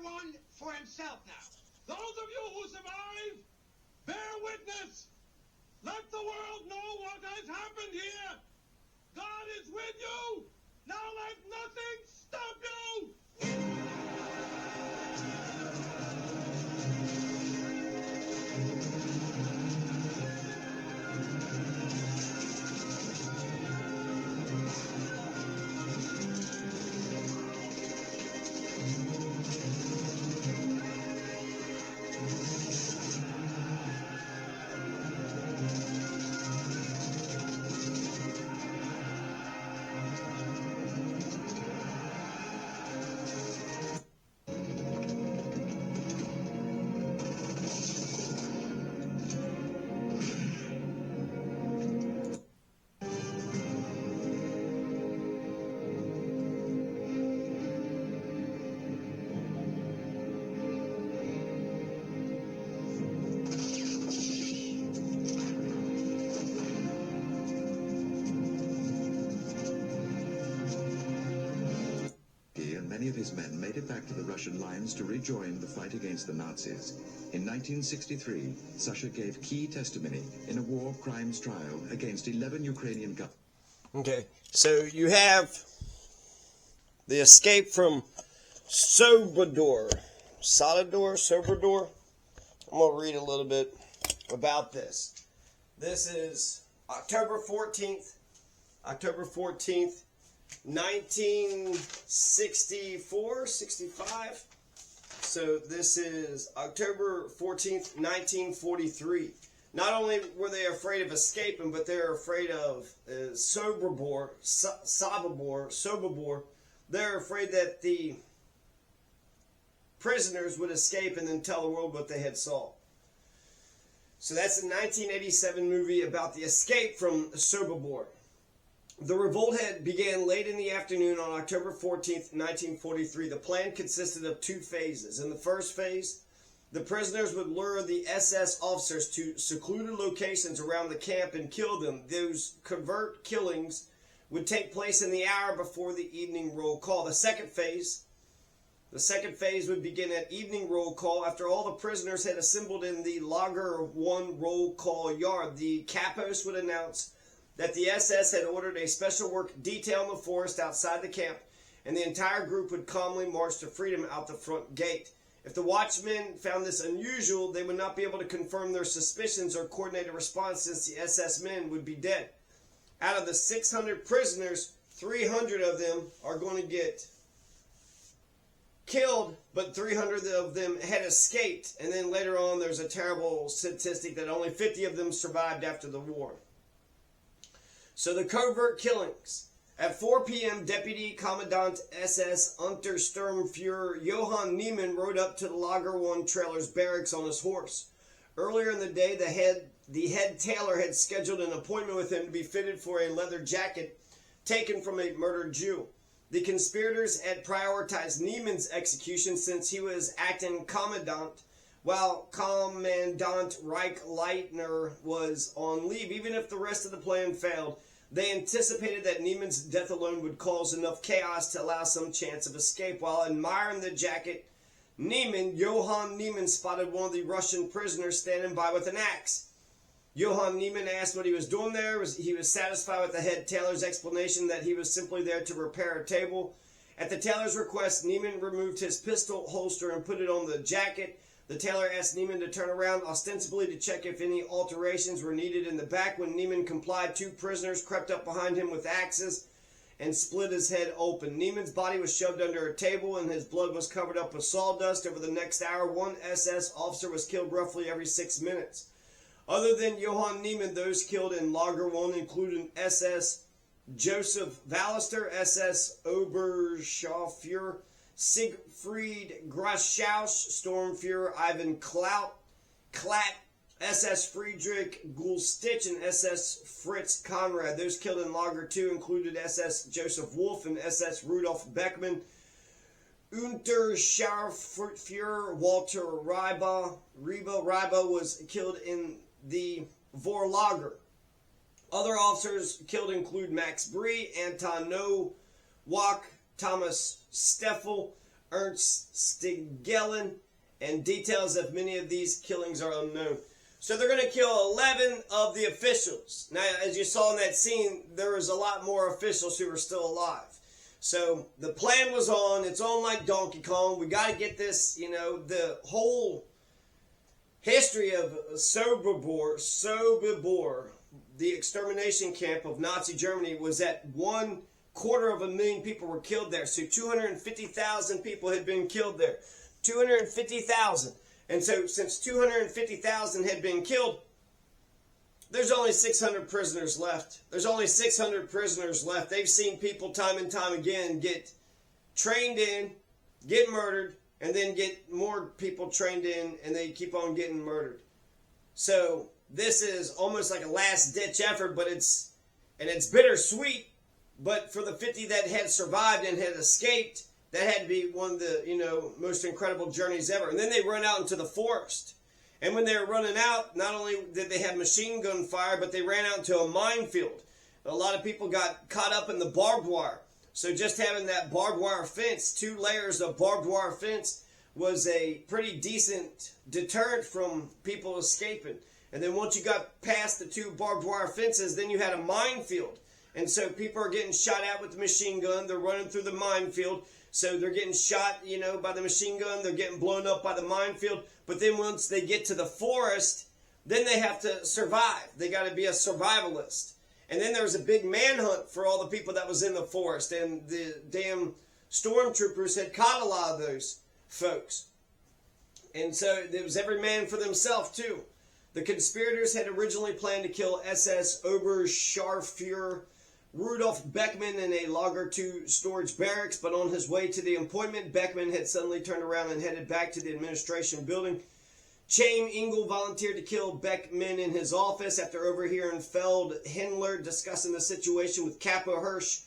everyone for himself now. Those of you who survive, bear witness. Let the world know what has happened here. God is with you. Now let nothing stop you. Many of his men made it back to the Russian lines to rejoin the fight against the Nazis. In 1963, Sasha gave key testimony in a war crimes trial against 11 Ukrainian guns. Okay, so you have the escape from Sobibor. Sobibor. I'm going to read a little bit about this. This is October 14th, 1964, 65. So this is October 14th, 1943. Not only were they afraid of escaping, but they're afraid of Sobibor. They're afraid that the prisoners would escape and then tell the world what they had saw. So that's a 1987 movie about the escape from Sobibor. The revolt began late in the afternoon on October 14th, 1943. The plan consisted of two phases. In the first phase, the prisoners would lure the SS officers to secluded locations around the camp and kill them. Those covert killings would take place in the hour before the evening roll call. The second phase would begin at evening roll call. After all the prisoners had assembled in the Lager 1 roll call yard, the capos would announce that the SS had ordered a special work detail in the forest outside the camp, and the entire group would calmly march to freedom out the front gate. If the watchmen found this unusual, they would not be able to confirm their suspicions or coordinate a response, since the SS men would be dead. Out of the 600 prisoners, 300 of them are going to get killed, but 300 of them had escaped. And then later on, there's a terrible statistic that only 50 of them survived after the war. So the covert killings. At 4 p.m., Deputy Commandant SS Untersturmführer Johann Niemann rode up to the Lager 1 trailer's barracks on his horse. Earlier in the day, the head tailor had scheduled an appointment with him to be fitted for a leather jacket taken from a murdered Jew. The conspirators had prioritized Niemann's execution since he was acting commandant, while Commandant Reichleitner was on leave. Even if the rest of the plan failed, they anticipated that Niemann's death alone would cause enough chaos to allow some chance of escape. While admiring the jacket, Johann Niemann spotted one of the Russian prisoners standing by with an axe. Johann Niemann asked what he was doing there. He was satisfied with the head tailor's explanation that he was simply there to repair a table. At the tailor's request, Niemann removed his pistol holster and put it on the jacket. The tailor asked Niemann to turn around, ostensibly to check if any alterations were needed in the back. When Niemann complied, two prisoners crept up behind him with axes and split his head open. Niemann's body was shoved under a table and his blood was covered up with sawdust. Over the next hour, one SS officer was killed roughly every 6 minutes. Other than Johann Niemann, those killed in Lager 1 included SS Joseph Wallister, SS Oberscharführer Siegfried Graschaus, Sturmführer Ivan Klatt, SS Friedrich Gulstich, and SS Fritz Conrad. Those killed in Lager 2 included SS Joseph Wolf and SS Rudolf Beckmann. Unterscharführer Walter Riba was killed in the Vorlager. Other officers killed include Max Brie, Anton Nowak, Thomas Steffel, Ernst Stigellen, and details of many of these killings are unknown. So they're going to kill 11 of the officials. Now, as you saw in that scene, there was a lot more officials who were still alive. So the plan was on. It's on like Donkey Kong. We got to get this, the whole history of Sobibor, the extermination camp of Nazi Germany, was that 250,000 people were killed there. So 250,000 people had been killed there. 250,000. And so since 250,000 had been killed, there's only 600 prisoners left. There's only 600 prisoners left. They've seen people time and time again get trained in, get murdered, and then get more people trained in, and they keep on getting murdered. So this is almost like a last-ditch effort, but it's bittersweet. But for the 50 that had survived and had escaped, that had to be one of the, most incredible journeys ever. And then they run out into the forest. And when they were running out, not only did they have machine gun fire, but they ran out into a minefield. A lot of people got caught up in the barbed wire. So just having that barbed wire fence, 2 layers of barbed wire fence, was a pretty decent deterrent from people escaping. And then once you got past the 2 barbed wire fences, then you had a minefield. And so people are getting shot at with the machine gun. They're running through the minefield. So they're getting shot, by the machine gun. They're getting blown up by the minefield. But then once they get to the forest, then they have to survive. They got to be a survivalist. And then there was a big manhunt for all the people that was in the forest. And the damn stormtroopers had caught a lot of those folks. And so it was every man for themselves, too. The conspirators had originally planned to kill SS Oberscharführer Rudolf Beckman in a Lager 2 storage barracks, but on his way to the appointment, Beckman had suddenly turned around and headed back to the administration building. Chaim Engel volunteered to kill Beckman in his office after overhearing Feld Himmler discussing the situation with Capo Hirsch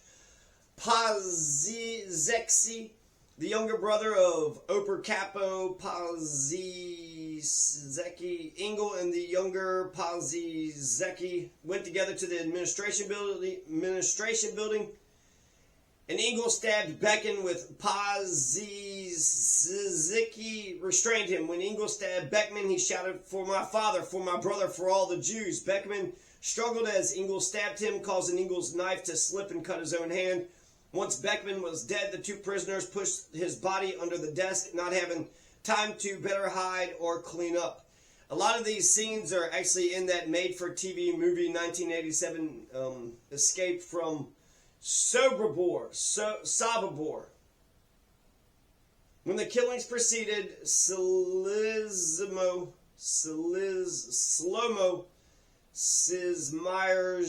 Pazizeki, the younger brother of Oper Capo Pazizeki. Engel and the younger Pazizeki went together to the administration building, and Engel stabbed Beckman with Pazizeki restrained him. When Engel stabbed Beckman, he shouted, "For my father, for my brother, for all the Jews." Beckman struggled as Engel stabbed him, causing Engel's knife to slip and cut his own hand. Once Beckman was dead, the 2 prisoners pushed his body under the desk, not having time to better hide or clean up. A lot of these scenes are actually in that made-for-TV movie 1987, Escape from Sobibor. When the killings proceeded, Slomo Sizmeier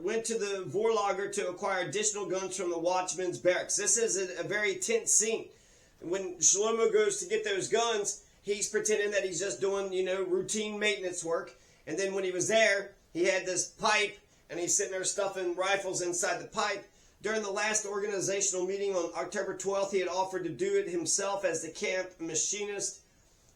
went to the Vorlager to acquire additional guns from the watchman's barracks. This is a very tense scene. When Shlomo goes to get those guns, he's pretending that he's just doing, routine maintenance work. And then when he was there, he had this pipe, and he's sitting there stuffing rifles inside the pipe. During the last organizational meeting on October 12th, he had offered to do it himself as the camp machinist.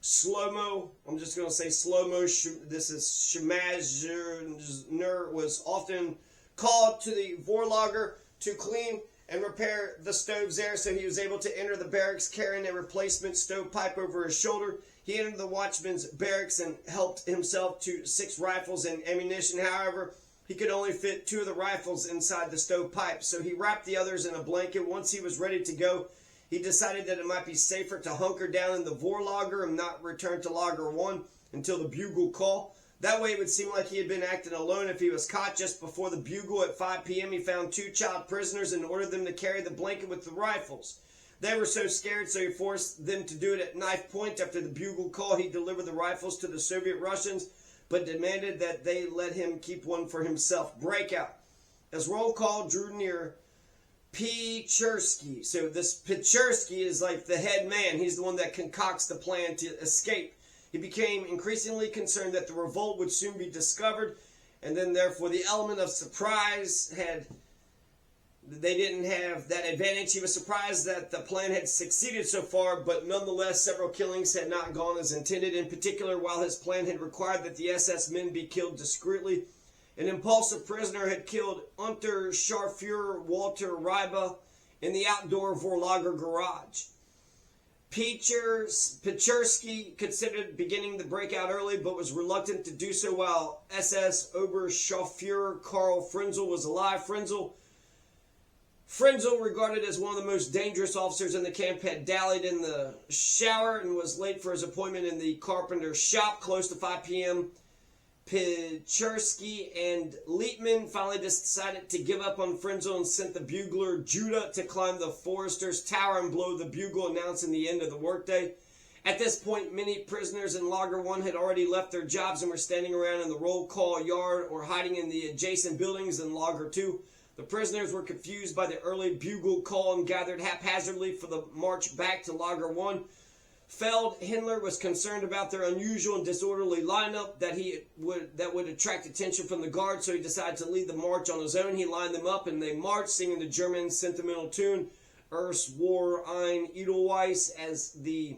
Slomo, I'm just going to say Slomo, this is Schmazner, was often called to the Vorlager to clean and repair the stoves there, so he was able to enter the barracks carrying a replacement stovepipe over his shoulder. He entered the watchman's barracks and helped himself to 6 rifles and ammunition. However, he could only fit 2 of the rifles inside the stovepipe, so he wrapped the others in a blanket. Once he was ready to go, he decided that it might be safer to hunker down in the Vorlager and not return to Lager 1 until the bugle call. That way it would seem like he had been acting alone if he was caught. Just before the bugle at 5 p.m., he found 2 child prisoners and ordered them to carry the blanket with the rifles. They were so scared, so he forced them to do it at knife point. After the bugle call, he delivered the rifles to the Soviet Russians, but demanded that they let him keep one for himself. Breakout. As roll call drew near, Pichursky. So this Pichursky is like the head man. He's the one that concocts the plan to escape. He became increasingly concerned that the revolt would soon be discovered, and then therefore the element of surprise they didn't have that advantage. He was surprised that the plan had succeeded so far, but nonetheless several killings had not gone as intended. In particular, while his plan had required that the SS men be killed discreetly, an impulsive prisoner had killed Unterscharführer Walter Reiber in the outdoor Vorlager garage. Pechersky considered beginning the breakout early, but was reluctant to do so while SS Oberscharführer Karl Frenzel was alive. Frenzel, regarded as one of the most dangerous officers in the camp, had dallied in the shower and was late for his appointment in the carpenter's shop close to 5 p.m. Pechersky and Liebman finally decided to give up on Frenzel and sent the bugler Judah to climb the Forester's Tower and blow the bugle announcing the end of the workday. At this point, many prisoners in Lager 1 had already left their jobs and were standing around in the roll call yard or hiding in the adjacent buildings in Lager 2. The prisoners were confused by the early bugle call and gathered haphazardly for the march back to Lager 1. Feldhendler was concerned about their unusual and disorderly lineup that would attract attention from the guards, so he decided to lead the march on his own. He lined them up and they marched, singing the German sentimental tune, Erst war ein Edelweiss. As the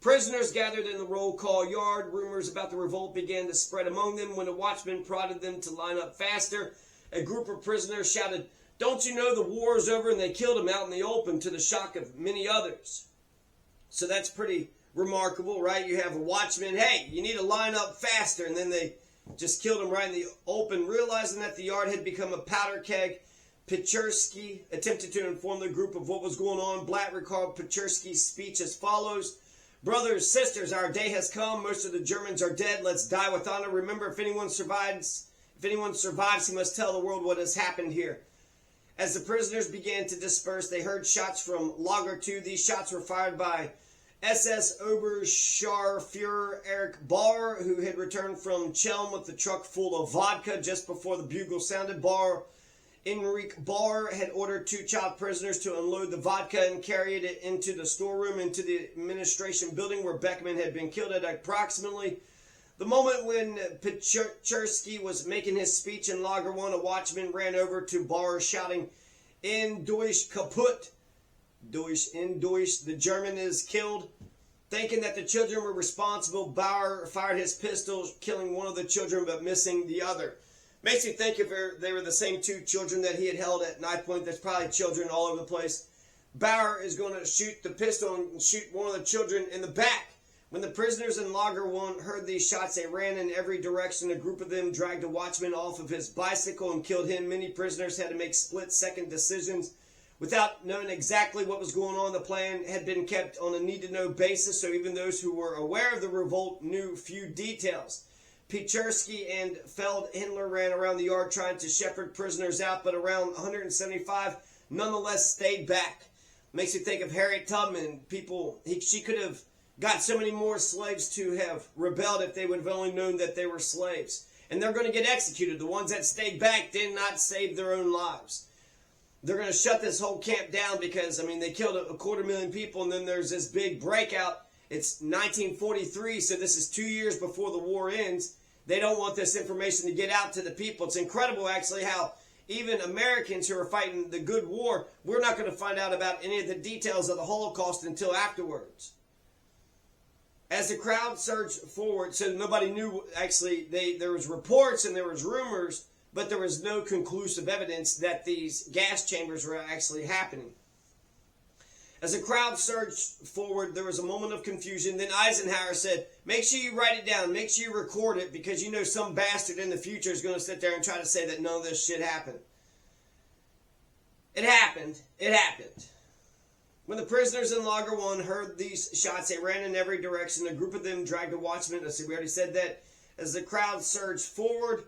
prisoners gathered in the roll call yard, rumors about the revolt began to spread among them. When a watchman prodded them to line up faster, a group of prisoners shouted, "Don't you know the war is over?" and they killed him out in the open, to the shock of many others. So that's pretty remarkable, right? You have a watchman, hey, you need to line up faster, and then they just killed him right in the open. Realizing that the yard had become a powder keg, Pechersky attempted to inform the group of what was going on. Blatt recalled Pechersky's speech as follows: "Brothers, sisters, our day has come. Most of the Germans are dead. Let's die with honor. Remember, if anyone survives, he must tell the world what has happened here." As the prisoners began to disperse, they heard shots from Lager 2. These shots were fired by SS Oberscharführer Erich Bahr, who had returned from Chelm with the truck full of vodka just before the bugle sounded. Erich Bahr had ordered 2 child prisoners to unload the vodka and carried it into the storeroom into the administration building where Beckman had been killed. At approximately the moment when Pechersky was making his speech in Lager 1, a watchman ran over to Bahr shouting, "In Deutsch kaputt," in Deutsch, "the German is killed." Thinking that the children were responsible, Bahr fired his pistol, killing one of the children but missing the other. Makes me think if they were the same 2 children that he had held at knife point. There's probably children all over the place. Bahr is going to shoot the pistol and shoot one of the children in the back. When the prisoners in Lager 1 heard these shots, they ran in every direction. A group of them dragged a watchman off of his bicycle and killed him. Many prisoners had to make split-second decisions. Without knowing exactly what was going on, the plan had been kept on a need-to-know basis, so even those who were aware of the revolt knew few details. Pechersky and Feldhendler ran around the yard trying to shepherd prisoners out, but around 175 nonetheless stayed back. Makes me think of Harriet Tubman. She could have got so many more slaves to have rebelled if they would have only known that they were slaves. And they're going to get executed. The ones that stayed back did not save their own lives. They're going to shut this whole camp down because, they killed a 250,000 people, and then there's this big breakout. It's 1943, so this is 2 years before the war ends. They don't want this information to get out to the people. It's incredible, actually, how even Americans who are fighting the good war, we're not going to find out about any of the details of the Holocaust until afterwards. As the crowd surged forward, so nobody knew, actually, there was reports and there was rumors, but there was no conclusive evidence that these gas chambers were actually happening. As the crowd surged forward, there was a moment of confusion. Then Eisenhower said, "Make sure you write it down. Make sure you record it, because you know some bastard in the future is going to sit there and try to say that none of this shit happened." It happened. It happened. When the prisoners in Lager 1 heard these shots, they ran in every direction. A group of them dragged a watchman. We already said that. As the crowd surged forward,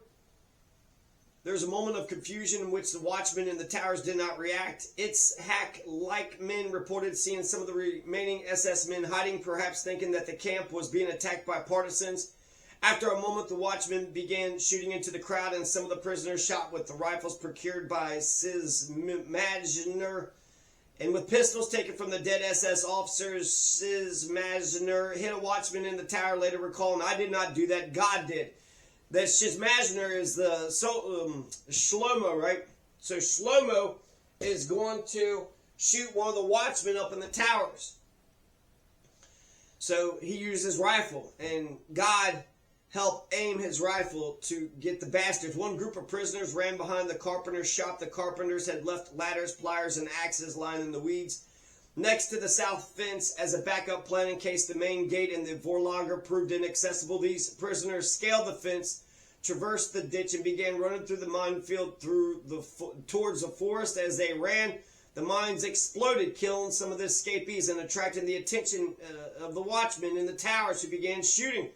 there was a moment of confusion in which the watchmen in the towers did not react. Itzhak-like men reported seeing some of the remaining SS men hiding, perhaps thinking that the camp was being attacked by partisans. After a moment, the watchmen began shooting into the crowd, and some of the prisoners shot with the rifles procured by Sis-Magner. And with pistols taken from the dead SS officers, Sis-Magner hit a watchman in the tower, later recalling, "I did not do that, God did." That Sis-Magner is the Shlomo, right? So Shlomo is going to shoot one of the watchmen up in the towers. So he used his rifle, and God helped aim his rifle to get the bastards. One group of prisoners ran behind the carpenter's shop. The carpenters had left ladders, pliers, and axes lying in the weeds. next to the south fence as a backup plan in case the main gate and the Vorlager proved inaccessible. These prisoners scaled the fence, traversed the ditch, and began running through the minefield towards the forest. As they ran, the mines exploded, killing some of the escapees and attracting the attention of the watchmen in the towers, who began shooting.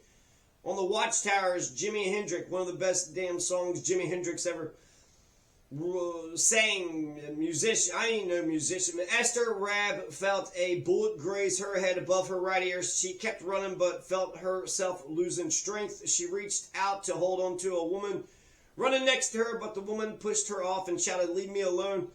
On the watchtowers, Jimi Hendrix, one of the best damn songs Jimi Hendrix ever sang. Musician, I ain't no musician, but Esther Rabb felt a bullet graze her head above her right ear. She kept running but felt herself losing strength. She reached out to hold on to a woman running next to her, but the woman pushed her off and shouted, "Leave me alone."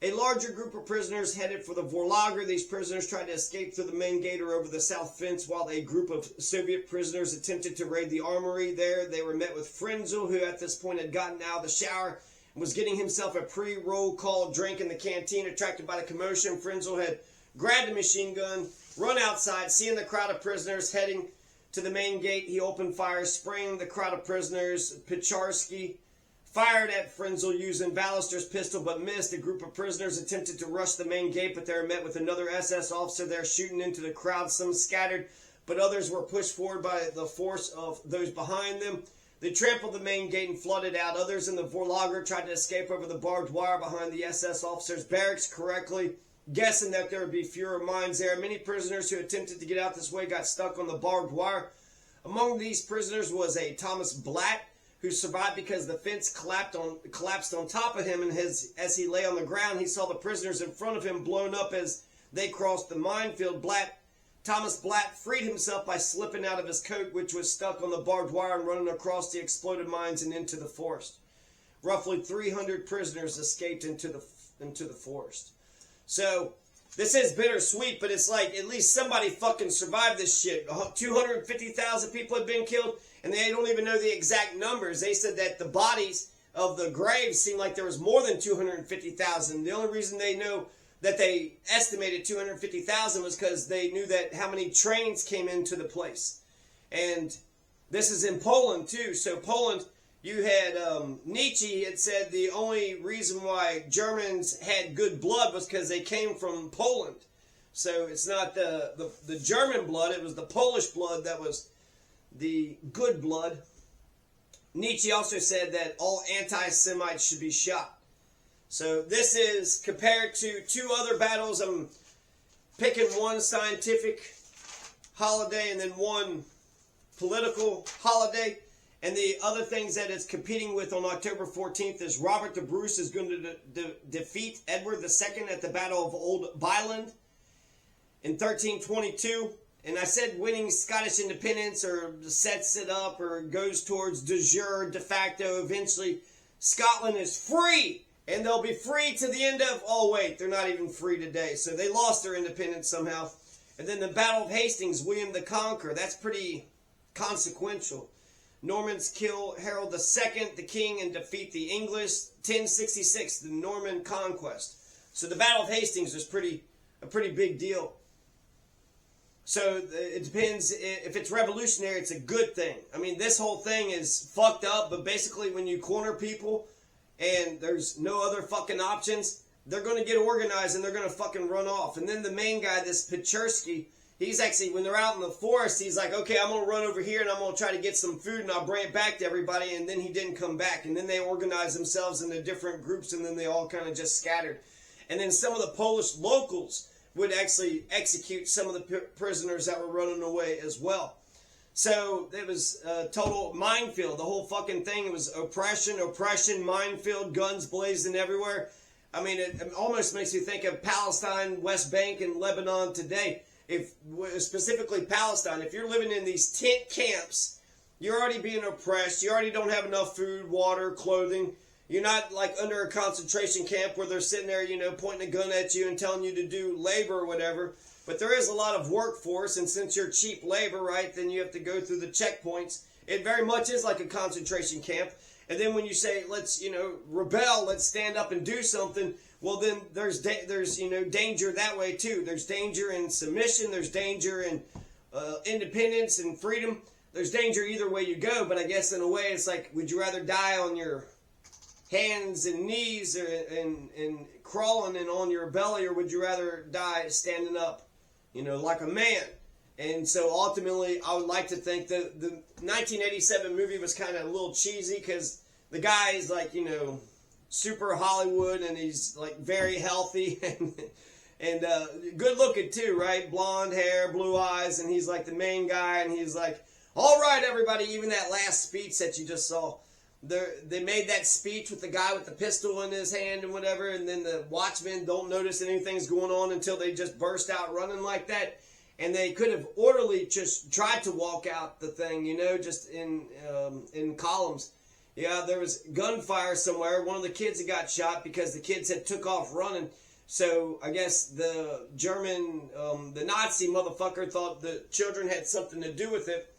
A larger group of prisoners headed for the Vorlager. These prisoners tried to escape through the main gate or over the south fence, while a group of Soviet prisoners attempted to raid the armory. There, they were met with Frenzel, who at this point had gotten out of the shower and was getting himself a pre-roll call drink in the canteen. Attracted by the commotion, Frenzel had grabbed a machine gun, run outside. Seeing the crowd of prisoners heading to the main gate, he opened fire, spraying the crowd of prisoners. Picharsky fired at Frenzel using Ballister's pistol but missed. A group of prisoners attempted to rush the main gate, but they were met with another SS officer there shooting into the crowd. Some scattered, but others were pushed forward by the force of those behind them. They trampled the main gate and flooded out. Others in the Vorlager tried to escape over the barbed wire behind the SS officers' barracks, correctly guessing that there would be fewer mines there. Many prisoners who attempted to get out this way got stuck on the barbed wire. Among these prisoners was a Thomas Blatt, who survived because the fence collapsed on top of him, and as he lay on the ground, he saw the prisoners in front of him blown up as they crossed the minefield. Thomas Blatt freed himself by slipping out of his coat, which was stuck on the barbed wire, and running across the exploded mines and into the forest. Roughly 300 prisoners escaped into the forest. So this is bittersweet, but it's like at least somebody fucking survived this shit. 250,000 people had been killed, and they don't even know the exact numbers. They said that the bodies of the graves seemed like there was more than 250,000. The only reason they know that they estimated 250,000 was because they knew that how many trains came into the place. And this is in Poland too. So Poland, you had Nietzsche had said the only reason why Germans had good blood was because they came from Poland. So it's not the German blood, it was the Polish blood that was the good blood. Nietzsche also said that all anti-Semites should be shot. So this is compared to two other battles. I'm picking one scientific holiday and then one political holiday. And the other things that it's competing with on October 14th is Robert the Bruce is going to defeat Edward II at the Battle of Old Byland in 1322. And I said winning Scottish independence or sets it up or goes towards de jure, de facto. Eventually, Scotland is free. And they'll be free to the end of... Oh, wait, they're not even free today. So they lost their independence somehow. And then the Battle of Hastings, William the Conqueror. That's pretty consequential. Normans kill Harold II, the king, and defeat the English. 1066, the Norman conquest. So the Battle of Hastings was a pretty big deal. So it depends. If it's revolutionary, it's a good thing. I mean, this whole thing is fucked up, but basically when you corner people and there's no other fucking options, they're going to get organized and they're going to fucking run off. And then the main guy, this Picharsky, he's actually, when they're out in the forest, he's like, okay, I'm going to run over here and I'm going to try to get some food and I'll bring it back to everybody. And then he didn't come back. And then they organized themselves into different groups and then they all kind of just scattered. And then some of the Polish locals would actually execute some of the prisoners that were running away as well. So it was a total minefield. The whole fucking thing, it was oppression, minefield, guns blazing everywhere. I mean, it almost makes you think of Palestine, West Bank, and Lebanon today. If specifically Palestine, if you're living in these tent camps, you're already being oppressed. You already don't have enough food, water, clothing. You're not like under a concentration camp where they're sitting there, pointing a gun at you and telling you to do labor or whatever. But there is a lot of workforce, and since you're cheap labor, right, then you have to go through the checkpoints. It very much is like a concentration camp. And then when you say, let's, rebel, let's stand up and do something, well, then there's danger that way too. There's danger in submission. There's danger in independence and freedom. There's danger either way you go. But I guess in a way, it's like, would you rather die on your hands and knees and crawling and on your belly, or would you rather die standing up, like a man? And so ultimately, I would like to think that the 1987 movie was kind of a little cheesy because the guy is like, super Hollywood, and he's like very healthy and good looking too, right? Blonde hair, blue eyes, and he's like the main guy, and he's like, all right, everybody, even that last speech that you just saw, they made that speech with the guy with the pistol in his hand and whatever, and then the watchmen don't notice anything's going on until they just burst out running like that. And they could have orderly just tried to walk out the thing, just in columns. Yeah, there was gunfire somewhere. One of the kids had got shot because the kids had took off running. So I guess the German, the Nazi motherfucker thought the children had something to do with it.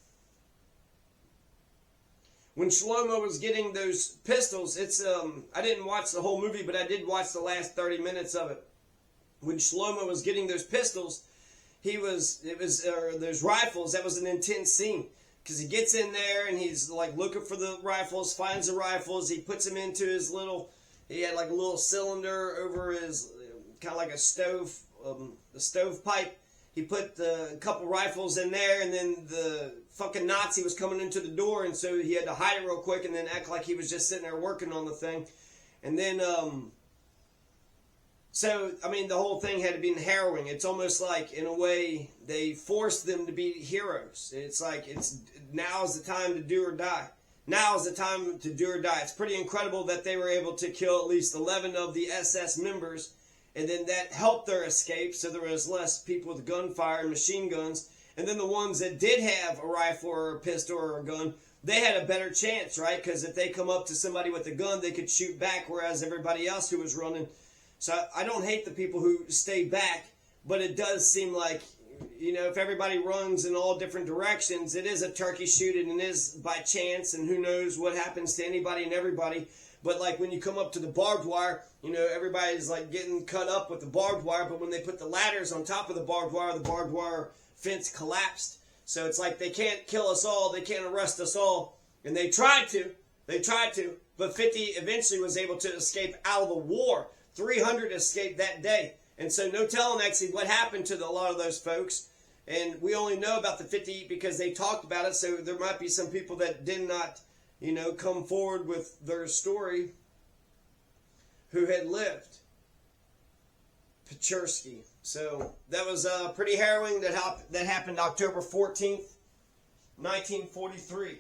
When Shlomo was getting those pistols, I didn't watch the whole movie, but I did watch the last 30 minutes of it. When Shlomo was getting those pistols, there's rifles. That was an intense scene because he gets in there and he's like looking for the rifles, finds the rifles. He puts them into his he had like a little cylinder over his, kind of like a stove, the stove pipe. He put a couple rifles in there, and then the fucking Nazi was coming into the door, and so he had to hide it real quick and then act like he was just sitting there working on the thing. And then, so, I mean, the whole thing had to be harrowing. It's almost like, in a way, they forced them to be heroes. It's like, now is the time to do or die. Now is the time to do or die. It's pretty incredible that they were able to kill at least 11 of the SS members, and then that helped their escape, so there was less people with gunfire and machine guns. And then the ones that did have a rifle or a pistol or a gun, they had a better chance, right? Because if they come up to somebody with a gun, they could shoot back, whereas everybody else who was running. So I don't hate the people who stay back, but it does seem like, if everybody runs in all different directions, it is a turkey shoot, and it is by chance, and who knows what happens to anybody and everybody. But like when you come up to the barbed wire, everybody's like getting cut up with the barbed wire, but when they put the ladders on top of the barbed wire fence collapsed. So it's like they can't kill us all, they can't arrest us all, and they tried to, but 50 eventually was able to escape out of the war. 300 escaped that day. And so no telling actually what happened to a lot of those folks. And we only know about the 50 because they talked about it. So there might be some people that did not, come forward with their story who had lived. Pechersky. So that was pretty harrowing. That happened October 14th, 1943.